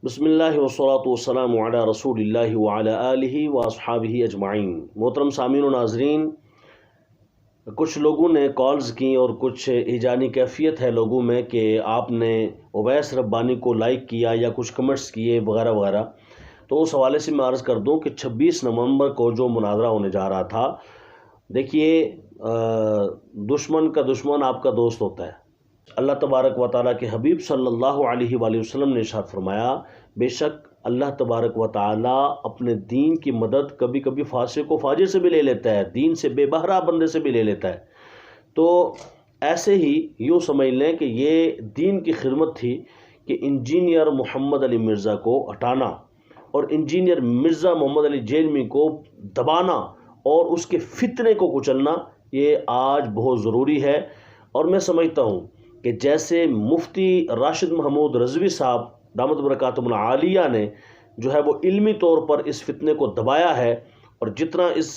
بسم اللہ والصلاۃ والسلام علی رسول اللہ وعلی آلہ واصحابہ اجمعین۔ محترم سامعین و ناظرین، کچھ لوگوں نے کالز کی اور کچھ ایجانی کیفیت ہے لوگوں میں کہ آپ نے اویس ربانی کو لائک کیا یا کچھ کمنٹس کیے وغیرہ وغیرہ۔ تو اس حوالے سے میں عرض کر دوں کہ 26 نومبر کو جو مناظرہ ہونے جا رہا تھا، دیکھیے دشمن کا دشمن آپ کا دوست ہوتا ہے۔ اللہ تبارک و تعالیٰ کے حبیب صلی اللہ علیہ وآلہ وسلم نے ارشاد فرمایا، بے شک اللہ تبارک و تعالیٰ اپنے دین کی مدد کبھی کبھی فاسق و فاجر سے بھی لے لیتا ہے، دین سے بے بہرہ بندے سے بھی لے لیتا ہے۔ تو ایسے ہی یوں سمجھ لیں کہ یہ دین کی خدمت تھی کہ انجینئر محمد علی مرزا کو ہٹانا اور انجینئر مرزا محمد علی جیلمی کو دبانا اور اس کے فتنے کو کچلنا، یہ آج بہت ضروری ہے۔ اور میں سمجھتا ہوں کہ جیسے مفتی راشد محمود رضوی صاحب دامت برکاتہم العالیہ نے جو ہے وہ علمی طور پر اس فتنے کو دبایا ہے، اور جتنا اس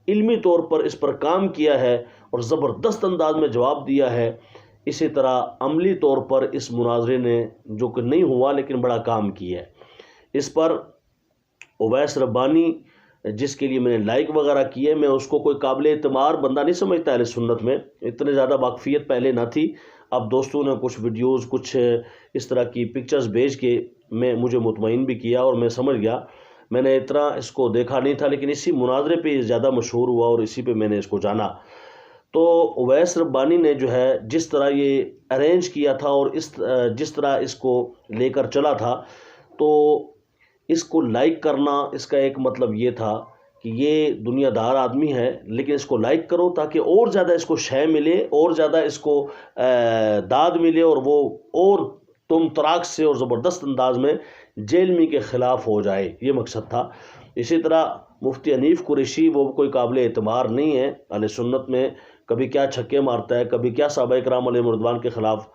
علمی طور پر اس پر کام کیا ہے اور زبردست انداز میں جواب دیا ہے، اسی طرح عملی طور پر اس مناظرے نے جو کہ نہیں ہوا لیکن بڑا کام کیا ہے۔ اس پر اویس ربانی جس کے لیے میں نے لائک وغیرہ کیے، میں اس کو کوئی قابل اعتبار بندہ نہیں سمجھتا اہل سنت میں، اتنے زیادہ واقفیت پہلے نہ تھی۔ اب دوستوں نے کچھ ویڈیوز کچھ اس طرح کی پکچرز بھیج کے مجھے مطمئن بھی کیا اور میں سمجھ گیا۔ میں نے اتنا اس کو دیکھا نہیں تھا، لیکن اسی مناظرے پہ یہ زیادہ مشہور ہوا اور اسی پہ میں نے اس کو جانا۔ تو اویس ربانی نے جو ہے جس طرح یہ ارینج کیا تھا اور جس طرح اس کو لے کر چلا تھا، تو اس کو لائک کرنا اس کا ایک مطلب یہ تھا کہ یہ دنیا دار آدمی ہے، لیکن اس کو لائک کرو تاکہ اور زیادہ اس کو شے ملے، اور زیادہ اس کو داد ملے، اور وہ اور تم تراک سے اور زبردست انداز میں جیلمی کے خلاف ہو جائے، یہ مقصد تھا۔ اسی طرح مفتی حنیف قریشی، وہ کوئی قابل اعتبار نہیں ہے اہل سنت میں، کبھی کیا چھکے مارتا ہے، کبھی کیا صحابہ کرام علیہ رضوان کے خلاف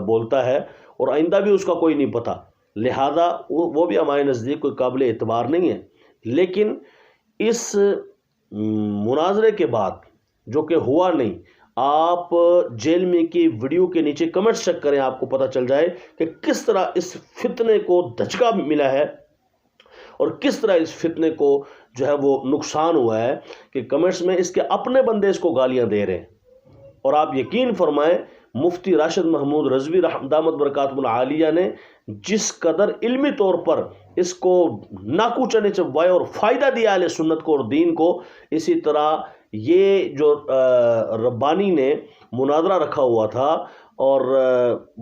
بولتا ہے، اور آئندہ بھی اس کا کوئی نہیں پتہ، لہذا وہ بھی ہمارے نزدیک کوئی قابل اعتبار نہیں ہے۔ لیکن اس مناظرے کے بعد جو کہ ہوا نہیں، آپ جیلمی کی ویڈیو کے نیچے کمنٹس چیک کریں، آپ کو پتہ چل جائے کہ کس طرح اس فتنے کو دھچکا ملا ہے اور کس طرح اس فتنے کو جو ہے وہ نقصان ہوا ہے، کہ کمنٹس میں اس کے اپنے بندے اس کو گالیاں دے رہے ہیں۔ اور آپ یقین فرمائیں، مفتی راشد محمود رضوی دامت برکاتہم العالیہ نے جس قدر علمی طور پر اس کو ناکو چنے چبوائے اور فائدہ دیا اہل سنت کو اور دین کو، اسی طرح یہ جو ربانی نے مناظرہ رکھا ہوا تھا اور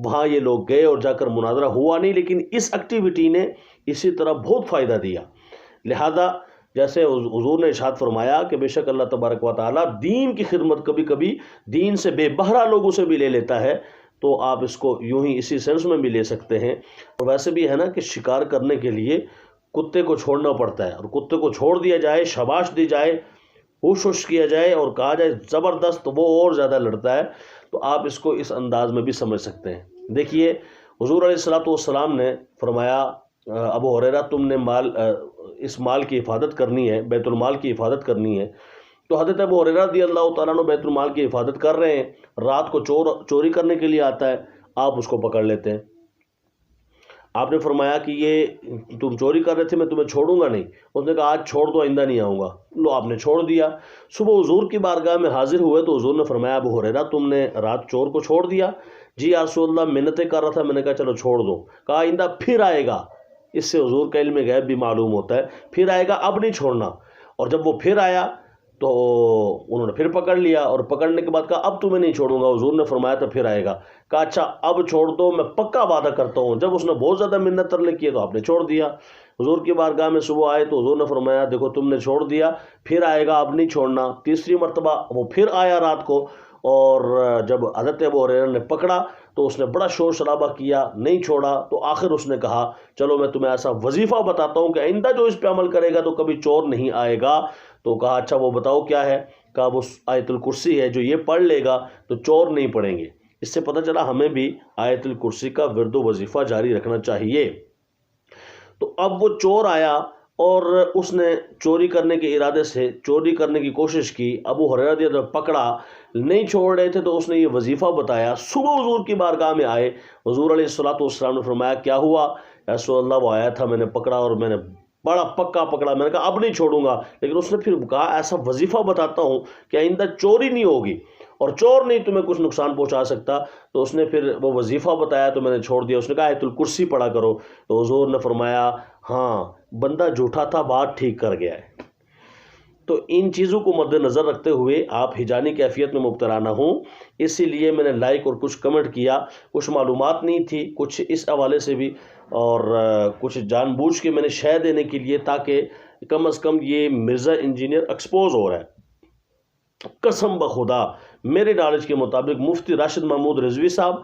وہاں یہ لوگ گئے اور جا کر مناظرہ ہوا نہیں، لیکن اس ایکٹیویٹی نے اسی طرح بہت فائدہ دیا۔ لہذا جیسے حضور نے ارشاد فرمایا کہ بے شک اللہ تبارک و تعالیٰ دین کی خدمت کبھی کبھی دین سے بے بہرہ لوگوں سے بھی لے لیتا ہے، تو آپ اس کو یوں ہی اسی سینس میں بھی لے سکتے ہیں۔ اور ویسے بھی ہے نا کہ شکار کرنے کے لیے کتے کو چھوڑنا پڑتا ہے، اور کتے کو چھوڑ دیا جائے، شاباش دی جائے، ہوش ہوش کیا جائے اور کہا جائے زبردست، وہ اور زیادہ لڑتا ہے۔ تو آپ اس کو اس انداز میں بھی سمجھ سکتے ہیں۔ دیکھیے حضور علیہ الصلوۃ والسلام نے فرمایا، ابو ہریرہ تم نے اس مال کی حفاظت کرنی ہے، بیت المال کی حفاظت کرنی ہے۔ تو حضرت ابو ہریرہ رضی اللہ تعالیٰ عنہ بیت المال کی حفاظت کر رہے ہیں، رات کو چوری کرنے کے لیے آتا ہے، آپ اس کو پکڑ لیتے ہیں۔ آپ نے فرمایا کہ یہ تم چوری کر رہے تھے، میں تمہیں چھوڑوں گا نہیں۔ اس نے کہا آج چھوڑ دو، آئندہ نہیں آؤں گا۔ لو آپ نے چھوڑ دیا۔ صبح حضور کی بارگاہ میں حاضر ہوئے تو حضور نے فرمایا، ابو ہریرہ تم نے رات چور کو چھوڑ دیا؟ جی یا رسول اللہ، منتیں کر رہا تھا۔ میں نے کہا چلو چھوڑ دو۔ کہا آئندہ پھر آئے گا۔ اس سے حضور کا علم غیب بھی معلوم ہوتا ہے، پھر آئے گا، اب نہیں چھوڑنا۔ اور جب وہ پھر آیا تو انہوں نے پھر پکڑ لیا، اور پکڑنے کے بعد کہا اب تمہیں نہیں چھوڑوں گا۔ حضور نے فرمایا تو پھر آئے گا۔ کہا اچھا اب چھوڑ دو، میں پکا وعدہ کرتا ہوں۔ جب اس نے بہت زیادہ منت ترلے کیے تو آپ نے چھوڑ دیا۔ حضور کی بارگاہ میں صبح آئے تو حضور نے فرمایا دیکھو تم نے چھوڑ دیا، پھر آئے گا، اب نہیں چھوڑنا۔ تیسری مرتبہ وہ پھر آیا رات کو، اور جب حضرت ابو ہریرہ نے پکڑا تو اس نے بڑا شور شرابہ کیا، نہیں چھوڑا۔ تو آخر اس نے کہا چلو میں تمہیں ایسا وظیفہ بتاتا ہوں کہ آئندہ جو اس پہ عمل کرے گا تو کبھی چور نہیں آئے گا۔ تو کہا اچھا وہ بتاؤ کیا ہے؟ کہا وہ آیت الکرسی ہے، جو یہ پڑھ لے گا تو چور نہیں پڑیں گے۔ اس سے پتہ چلا ہمیں بھی آیت الکرسی کا ورد و وظیفہ جاری رکھنا چاہیے۔ تو اب وہ چور آیا اور اس نے چوری کرنے کے ارادے سے چوری کرنے کی کوشش کی۔ ابو ہریرہ رضی اللہ عنہ پکڑا، نہیں چھوڑ رہے تھے تو اس نے یہ وظیفہ بتایا۔ صبح حضور کی بارگاہ میں آئے، حضور علیہ الصلوۃ والسلام نے فرمایا کیا ہوا؟ ایسو اللہ وہ آیا تھا، میں نے پکڑا اور میں نے بڑا پکا پکڑا، میں نے کہا اب نہیں چھوڑوں گا، لیکن اس نے پھر کہا ایسا وظیفہ بتاتا ہوں کہ آئندہ چوری نہیں ہوگی اور چور نہیں تمہیں کچھ نقصان پہنچا سکتا. تو اس نے پھر وہ وظیفہ بتایا تو میں نے چھوڑ دیا. اس نے کہا آیت الکرسی پڑھا کرو. تو حضور نے فرمایا ہاں بندہ جھوٹا تھا، بات ٹھیک کر گیا ہے. تو ان چیزوں کو مد نظر رکھتے ہوئے آپ ہجانی کیفیت میں مبتلا نہ ہوں، اسی لیے میں نے لائک اور کچھ کمنٹ کیا. کچھ معلومات نہیں تھی، کچھ اس حوالے سے بھی، اور کچھ جان بوجھ کے میں نے شے دینے کے لیے، تاکہ کم از کم یہ مرزا انجینئر ایکسپوز ہو رہا ہے. قسم بخدا میرے نالج کے مطابق مفتی راشد محمود رضوی صاحب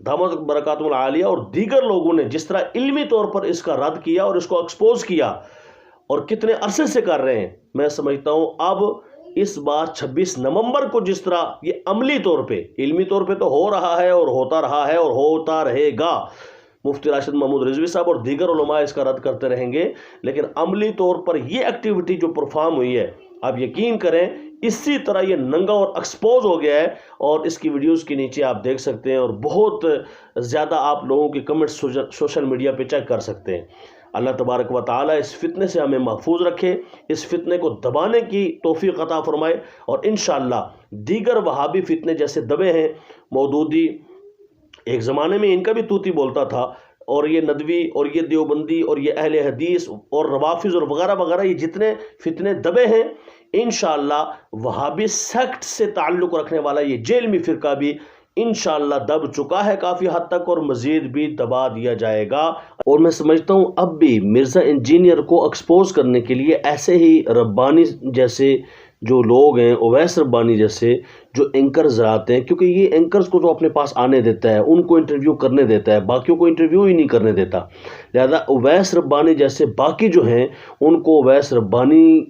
دامت برکاتہ العالیہ اور دیگر لوگوں نے جس طرح علمی طور پر اس کا رد کیا اور اس کو ایکسپوز کیا، اور کتنے عرصے سے کر رہے ہیں، میں سمجھتا ہوں اب اس بار 26 نومبر کو جس طرح یہ عملی طور پہ، علمی طور پہ تو ہو رہا ہے اور ہوتا رہا ہے اور ہوتا رہے گا، مفتی راشد محمود رضوی صاحب اور دیگر علماء اس کا رد کرتے رہیں گے، لیکن عملی طور پر یہ ایکٹیویٹی جو پرفارم ہوئی ہے، آپ یقین کریں اسی طرح یہ ننگا اور ایکسپوز ہو گیا ہے. اور اس کی ویڈیوز کے نیچے آپ دیکھ سکتے ہیں، اور بہت زیادہ آپ لوگوں کے کمنٹس سوشل میڈیا پہ چیک کر سکتے ہیں. اللہ تبارک و تعالی اس فتنے سے ہمیں محفوظ رکھے، اس فتنے کو دبانے کی توفیق عطا فرمائے، اور انشاءاللہ دیگر وہابی فتنے جیسے دبے ہیں، مودودی ایک زمانے میں ان کا بھی توتی بولتا تھا، اور یہ ندوی اور یہ دیوبندی اور یہ اہل حدیث اور روافظ اور وغیرہ وغیرہ، یہ جتنے فتنے دبے ہیں، انشاءاللہ وہابی سیکٹ سے تعلق رکھنے والا یہ جیلمی فرقہ بھی انشاءاللہ دب چکا ہے کافی حد تک، اور مزید بھی دبا دیا جائے گا. اور میں سمجھتا ہوں اب بھی مرزا انجینئر کو ایکسپوز کرنے کے لیے ایسے ہی ربانی جیسے جو لوگ ہیں، اویس ربانی جیسے جو اینکرز آتے ہیں، کیونکہ یہ اینکرز کو جو اپنے پاس آنے دیتا ہے، ان کو انٹرویو کرنے دیتا ہے، باقیوں کو انٹرویو ہی نہیں کرنے دیتا. لہذا اویس ربانی جیسے باقی جو ہیں، ان کو اویس ربانی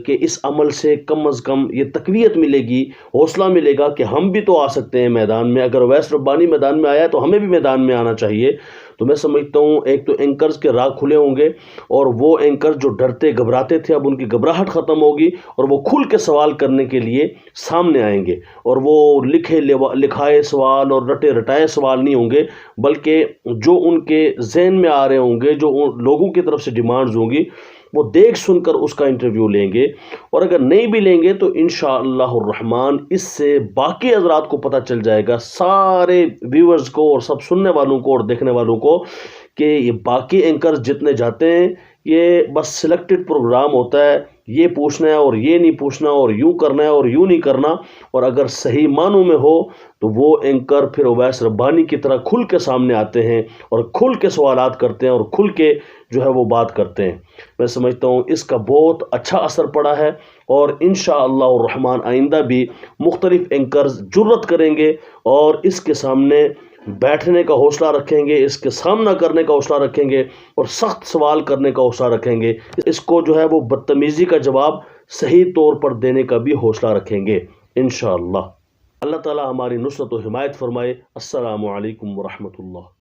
کے اس عمل سے کم از کم یہ تقویت ملے گی، حوصلہ ملے گا کہ ہم بھی تو آ سکتے ہیں میدان میں. اگر اویس ربانی میدان میں آیا تو ہمیں بھی میدان میں آنا چاہیے. تو میں سمجھتا ہوں ایک تو اینکرز کے راہ کھلے ہوں گے، اور وہ اینکر جو ڈرتے گھبراتے تھے اب ان کی گھبراہٹ ختم ہوگی، اور وہ کھل کے سوال کرنے کے لیے سامنے آئیں گے، اور وہ لکھائے سوال اور رٹے رٹائے سوال نہیں ہوں گے، بلکہ جو ان کے ذہن میں آ رہے ہوں گے، جو ان لوگوں کی طرف سے ڈیمانڈز ہوں گی، وہ دیکھ سن کر اس کا انٹرویو لیں گے. اور اگر نہیں بھی لیں گے تو انشاءاللہ الرحمن اس سے باقی حضرات کو پتہ چل جائے گا، سارے ویورز کو اور سب سننے والوں کو اور دیکھنے والوں کو، کہ یہ باقی اینکرز جتنے جاتے ہیں یہ بس سلیکٹڈ پروگرام ہوتا ہے، یہ پوچھنا ہے اور یہ نہیں پوچھنا، اور یوں کرنا ہے اور یوں نہیں کرنا. اور اگر صحیح معنوں میں ہو تو وہ اینکر پھر اویس ربانی کی طرح کھل کے سامنے آتے ہیں اور کھل کے سوالات کرتے ہیں اور کھل کے جو ہے وہ بات کرتے ہیں. میں سمجھتا ہوں اس کا بہت اچھا اثر پڑا ہے، اور انشاءاللہ الرحمن آئندہ بھی مختلف اینکرز جرأت کریں گے اور اس کے سامنے بیٹھنے کا حوصلہ رکھیں گے، اس کے سامنا کرنے کا حوصلہ رکھیں گے، اور سخت سوال کرنے کا حوصلہ رکھیں گے. اس کو جو ہے وہ بدتمیزی کا جواب صحیح طور پر دینے کا بھی حوصلہ رکھیں گے انشاءاللہ. اللہ تعالی ہماری نصرت و حمایت فرمائے. السلام علیکم ورحمۃ اللہ.